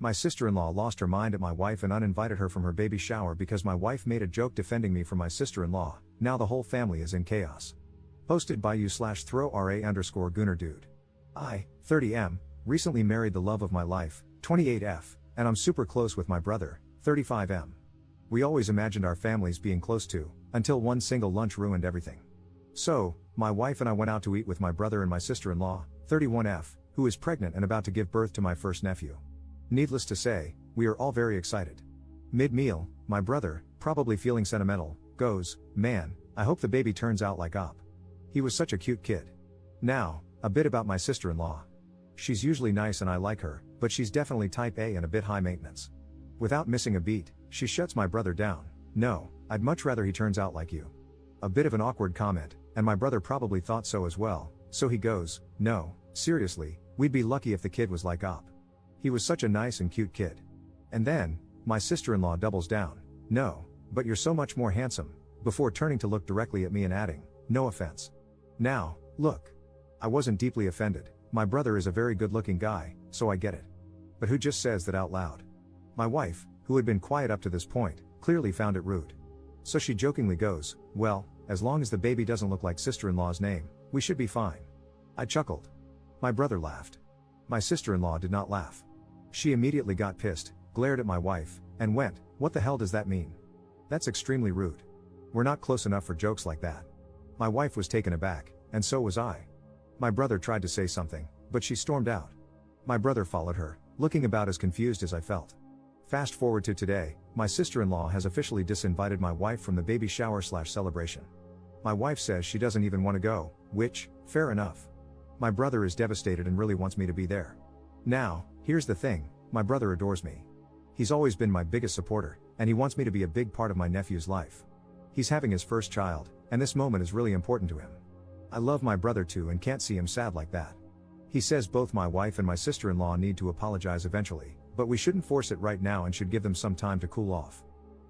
My sister-in-law lost her mind at my wife and uninvited her from her baby shower because my wife made a joke defending me from my sister-in-law. Now the whole family is in chaos. Posted by you/throw_ra_Gunnar dude. I, 30M, recently married the love of my life, 28F, and I'm super close with my brother, 35M. We always imagined our families being close to, until one single lunch ruined everything. So, my wife and I went out to eat with my brother and my sister-in-law, 31F, who is pregnant and about to give birth to my first nephew. Needless to say, we are all very excited. Mid-meal, my brother, probably feeling sentimental, goes, "Man, I hope the baby turns out like Op. He was such a cute kid." Now, a bit about my sister-in-law. She's usually nice and I like her, but she's definitely type A and a bit high maintenance. Without missing a beat, she shuts my brother down. "No, I'd much rather he turns out like you." A bit of an awkward comment, and my brother probably thought so as well, so he goes, "No, seriously, we'd be lucky if the kid was like Op. He was such a nice and cute kid." And then, my sister-in-law doubles down. "No, but you're so much more handsome," before turning to look directly at me and adding, "No offense." Now, look. I wasn't deeply offended, my brother is a very good-looking guy, so I get it. But who just says that out loud? My wife, who had been quiet up to this point, clearly found it rude. So she jokingly goes, "Well, as long as the baby doesn't look like sister-in-law's name, we should be fine." I chuckled. My brother laughed. My sister-in-law did not laugh. She immediately got pissed, glared at my wife, and went, "What the hell does that mean? That's extremely rude. We're not close enough for jokes like that." My wife was taken aback, and so was I. My brother tried to say something, but she stormed out. My brother followed her, looking about as confused as I felt. Fast forward to today, my sister-in-law has officially disinvited my wife from the baby shower/celebration. My wife says she doesn't even want to go, which, fair enough. My brother is devastated and really wants me to be there. Now, here's the thing, my brother adores me. He's always been my biggest supporter, and he wants me to be a big part of my nephew's life. He's having his first child, and this moment is really important to him. I love my brother too and can't see him sad like that. He says both my wife and my sister-in-law need to apologize eventually, but we shouldn't force it right now and should give them some time to cool off.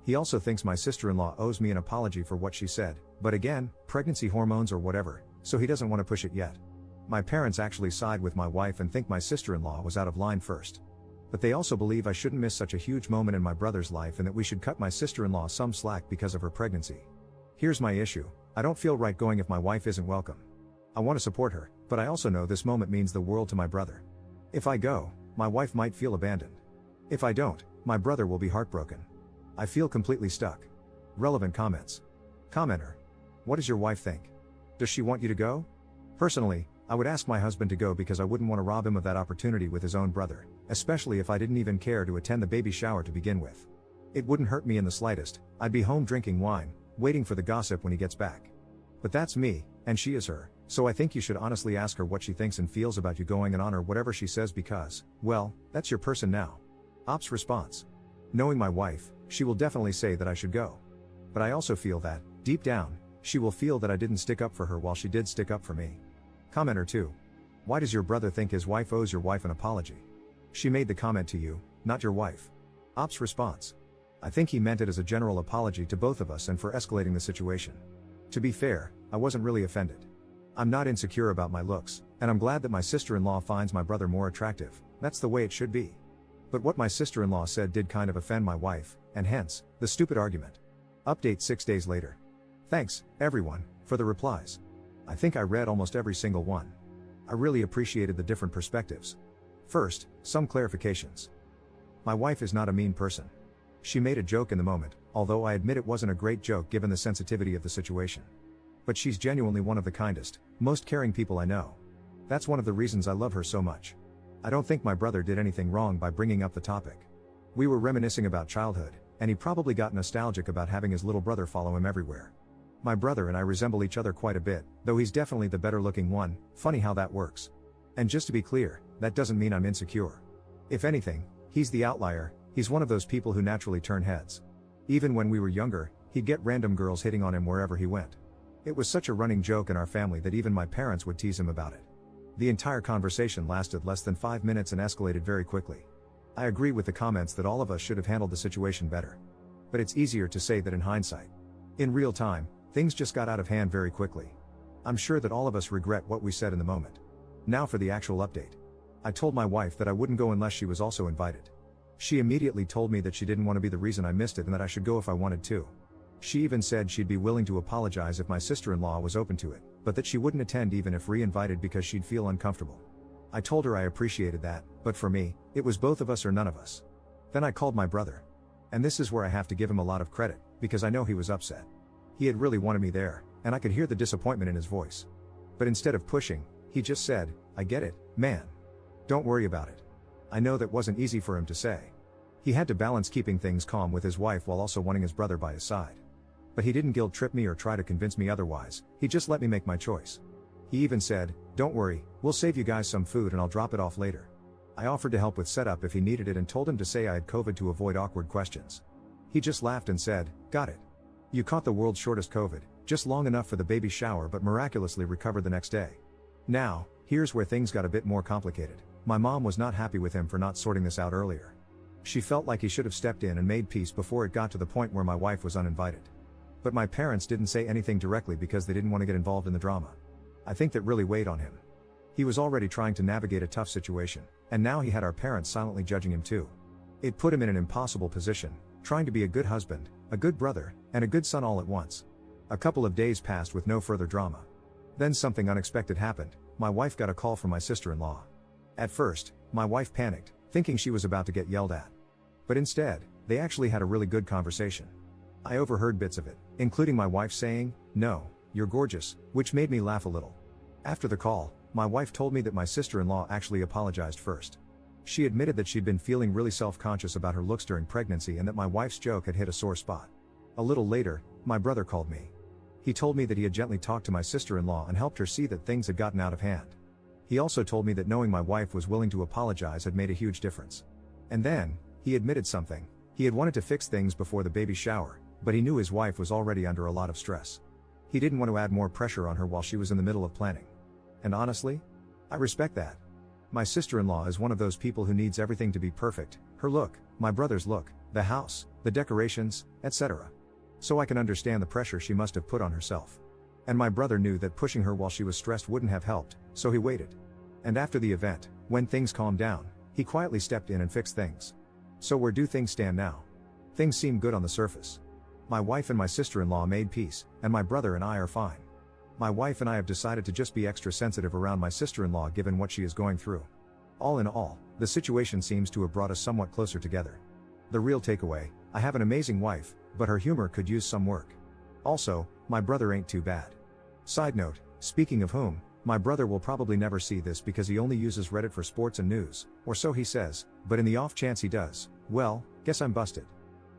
He also thinks my sister-in-law owes me an apology for what she said, but again, pregnancy hormones or whatever, so he doesn't want to push it yet. My parents actually side with my wife and think my sister-in-law was out of line first. But they also believe I shouldn't miss such a huge moment in my brother's life and that we should cut my sister-in-law some slack because of her pregnancy. Here's my issue, I don't feel right going if my wife isn't welcome. I want to support her, but I also know this moment means the world to my brother. If I go, my wife might feel abandoned. If I don't, my brother will be heartbroken. I feel completely stuck. Relevant comments. Commenter. What does your wife think? Does she want you to go? Personally, I would ask my husband to go because I wouldn't want to rob him of that opportunity with his own brother, especially if I didn't even care to attend the baby shower to begin with. It wouldn't hurt me in the slightest, I'd be home drinking wine, waiting for the gossip when he gets back. But that's me, and she is her, so I think you should honestly ask her what she thinks and feels about you going and honor whatever she says because, well, that's your person now. Op's response. Knowing my wife, she will definitely say that I should go. But I also feel that, deep down, she will feel that I didn't stick up for her while she did stick up for me. Commenter 2. Why does your brother think his wife owes your wife an apology? She made the comment to you, not your wife. Op's response. I think he meant it as a general apology to both of us and for escalating the situation. To be fair, I wasn't really offended. I'm not insecure about my looks, and I'm glad that my sister-in-law finds my brother more attractive, that's the way it should be. But what my sister-in-law said did kind of offend my wife, and hence, the stupid argument. Update 6 days later. Thanks, everyone, for the replies. I think I read almost every single one. I really appreciated the different perspectives. First, some clarifications. My wife is not a mean person. She made a joke in the moment, although I admit it wasn't a great joke given the sensitivity of the situation. But she's genuinely one of the kindest, most caring people I know. That's one of the reasons I love her so much. I don't think my brother did anything wrong by bringing up the topic. We were reminiscing about childhood, and he probably got nostalgic about having his little brother follow him everywhere. My brother and I resemble each other quite a bit, though he's definitely the better looking one, funny how that works. And just to be clear, that doesn't mean I'm insecure. If anything, he's the outlier, he's one of those people who naturally turn heads. Even when we were younger, he'd get random girls hitting on him wherever he went. It was such a running joke in our family that even my parents would tease him about it. The entire conversation lasted less than 5 minutes and escalated very quickly. I agree with the comments that all of us should have handled the situation better. But it's easier to say that in hindsight. In real time, things just got out of hand very quickly. I'm sure that all of us regret what we said in the moment. Now for the actual update. I told my wife that I wouldn't go unless she was also invited. She immediately told me that she didn't want to be the reason I missed it and that I should go if I wanted to. She even said she'd be willing to apologize if my sister-in-law was open to it, but that she wouldn't attend even if re-invited because she'd feel uncomfortable. I told her I appreciated that, but for me, it was both of us or none of us. Then I called my brother. And this is where I have to give him a lot of credit, because I know he was upset. He had really wanted me there, and I could hear the disappointment in his voice. But instead of pushing, he just said, "I get it, man. Don't worry about it." I know that wasn't easy for him to say. He had to balance keeping things calm with his wife while also wanting his brother by his side. But he didn't guilt-trip me or try to convince me otherwise, he just let me make my choice. He even said, "Don't worry, we'll save you guys some food and I'll drop it off later." I offered to help with setup if he needed it and told him to say I had COVID to avoid awkward questions. He just laughed and said, "Got it. You caught the world's shortest COVID, just long enough for the baby shower but miraculously recovered the next day." Now, here's where things got a bit more complicated. My mom was not happy with him for not sorting this out earlier. She felt like he should have stepped in and made peace before it got to the point where my wife was uninvited. But my parents didn't say anything directly because they didn't want to get involved in the drama. I think that really weighed on him. He was already trying to navigate a tough situation, and now he had our parents silently judging him too. It put him in an impossible position, trying to be a good husband, a good brother, and a good son all at once. A couple of days passed with no further drama. Then something unexpected happened. My wife got a call from my sister-in-law. At first, my wife panicked, thinking she was about to get yelled at. But instead, they actually had a really good conversation. I overheard bits of it, including my wife saying, "No, you're gorgeous," which made me laugh a little. After the call, my wife told me that my sister-in-law actually apologized first. She admitted that she'd been feeling really self-conscious about her looks during pregnancy and that my wife's joke had hit a sore spot. A little later, my brother called me. He told me that he had gently talked to my sister-in-law and helped her see that things had gotten out of hand. He also told me that knowing my wife was willing to apologize had made a huge difference. And then, he admitted something. He had wanted to fix things before the baby shower, but he knew his wife was already under a lot of stress. He didn't want to add more pressure on her while she was in the middle of planning. And honestly, I respect that. My sister-in-law is one of those people who needs everything to be perfect, her look, my brother's look, the house, the decorations, etc. So I can understand the pressure she must have put on herself. And my brother knew that pushing her while she was stressed wouldn't have helped, so he waited. And after the event, when things calmed down, he quietly stepped in and fixed things. So where do things stand now? Things seem good on the surface. My wife and my sister-in-law made peace, and my brother and I are fine. My wife and I have decided to just be extra sensitive around my sister-in-law given what she is going through. All in all, the situation seems to have brought us somewhat closer together. The real takeaway, I have an amazing wife, but her humor could use some work. Also, my brother ain't too bad. Side note, speaking of whom, my brother will probably never see this because he only uses Reddit for sports and news, or so he says, but in the off chance he does, well, guess I'm busted.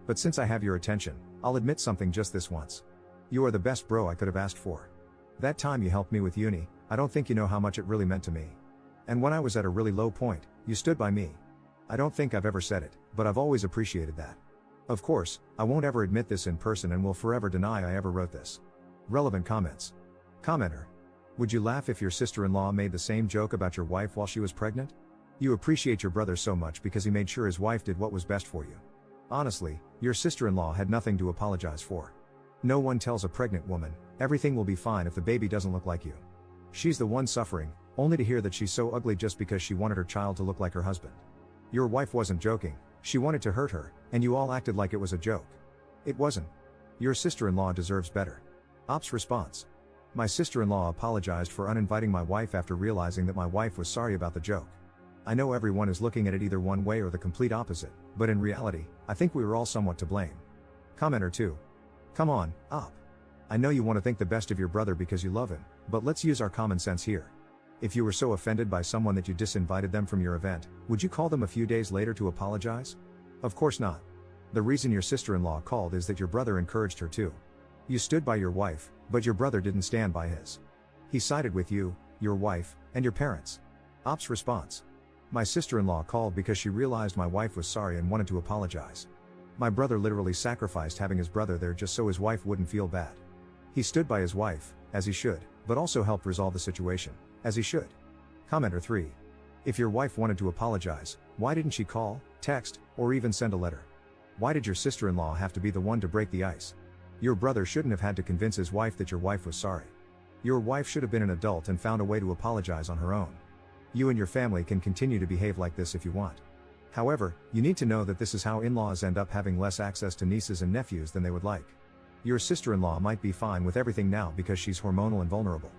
But since I have your attention, I'll admit something just this once. You are the best bro I could have asked for. That time you helped me with uni, I don't think you know how much it really meant to me. And when I was at a really low point, you stood by me. I don't think I've ever said it, but I've always appreciated that. Of course, I won't ever admit this in person and will forever deny I ever wrote this. Relevant comments. Commenter. Would you laugh if your sister-in-law made the same joke about your wife while she was pregnant? You appreciate your brother so much because he made sure his wife did what was best for you. Honestly, your sister-in-law had nothing to apologize for. No one tells a pregnant woman, everything will be fine if the baby doesn't look like you. She's the one suffering, only to hear that she's so ugly just because she wanted her child to look like her husband. Your wife wasn't joking, she wanted to hurt her, and you all acted like it was a joke. It wasn't. Your sister-in-law deserves better. Ops response. My sister-in-law apologized for uninviting my wife after realizing that my wife was sorry about the joke. I know everyone is looking at it either one way or the complete opposite, but in reality, I think we were all somewhat to blame. Commenter 2. Come on, Op. I know you want to think the best of your brother because you love him, but let's use our common sense here. If you were so offended by someone that you disinvited them from your event, would you call them a few days later to apologize? Of course not. The reason your sister-in-law called is that your brother encouraged her to. You stood by your wife, but your brother didn't stand by his. He sided with you, your wife, and your parents. Op's response. My sister-in-law called because she realized my wife was sorry and wanted to apologize. My brother literally sacrificed having his brother there just so his wife wouldn't feel bad. He stood by his wife, as he should, but also helped resolve the situation, as he should. Commenter 3. If your wife wanted to apologize, why didn't she call, text, or even send a letter? Why did your sister-in-law have to be the one to break the ice? Your brother shouldn't have had to convince his wife that your wife was sorry. Your wife should have been an adult and found a way to apologize on her own. You and your family can continue to behave like this if you want. However, you need to know that this is how in-laws end up having less access to nieces and nephews than they would like. Your sister-in-law might be fine with everything now because she's hormonal and vulnerable.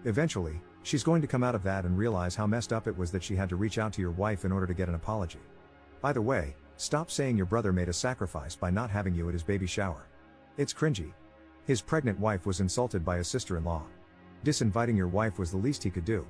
Eventually, she's going to come out of that and realize how messed up it was that she had to reach out to your wife in order to get an apology. By the way, stop saying your brother made a sacrifice by not having you at his baby shower. It's cringy. His pregnant wife was insulted by his sister-in-law. Disinviting your wife was the least he could do.